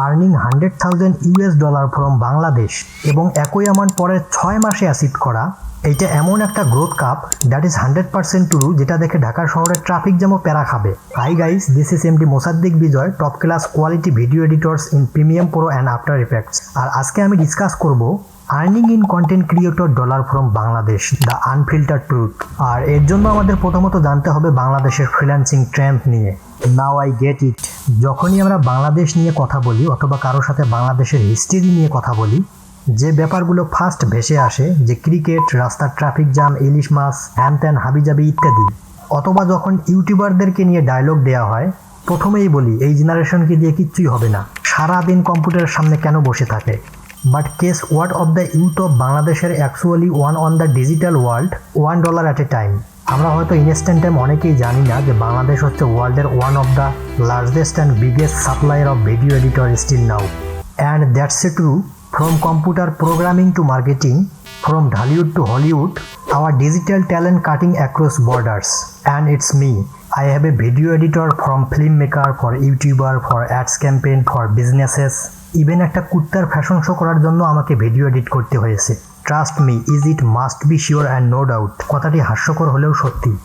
Earning $100,000 from Bangladesh এবং একই amount পরের 6 মাসে অ্যাচিভ করা, এইটা এমন একটা growth cup that is 100% true, যেটা দেখে ঢাকা শহরের ট্রাফিক জ্যামও প্যারা খাবে। Hi guys, this is MD Mosaddik Bijoy, top class quality video editors in Premiere Pro and After Effects. আর আজকে আমি ডিসকাস করব earning in content creator dollar from Bangladesh, the unfiltered truth. আর এর জন্য আমাদের প্রথমত জানতে হবে বাংলাদেশের ফ্রিল্যান্সিং ট্রেন্ড নিয়ে। Now I get it. যখনই আমরা বাংলাদেশ নিয়ে কথা বলি অথবা কারোর সাথে বাংলাদেশের হিস্ট্রি নিয়ে কথা বলি, যে ব্যাপারগুলো ফার্স্ট ভেসে আসে যে ক্রিকেট, রাস্তার ট্রাফিক জ্যাম, ইলিশ মাছ, হ্যান ত্যান হাবিজাবি ইত্যাদি। অথবা যখন ইউটিউবারদেরকে নিয়ে ডায়লগ দেওয়া হয়, প্রথমেই বলি এই জেনারেশনকে দিয়ে কিচ্ছুই হবে না, সারাদিন কম্পিউটারের সামনে কেন বসে থাকে। But case word of the youth of বাংলাদেশের actually one on the digital world, $1 at a time. আমরা হয়তো ইনস্ট্যান্ট টাইম অনেকেই জানি না যে বাংলাদেশ হচ্ছে ওয়ার্ল্ডের one of the largest and biggest supplier of video editor still now. And that's a true from computer programming to marketing, from Hollywood to Hollywood, our digital talent cutting across borders. And it's me. I have a video editor from filmmaker, for YouTuber, for ads campaign, for businesses. Even একটা কুত্তার fashion show করার জন্য আমাকে video edit করতে হয়েছে। Trust me, is it must be sure and no doubt. কথাটি হাস্যকর হলেও সত্যি।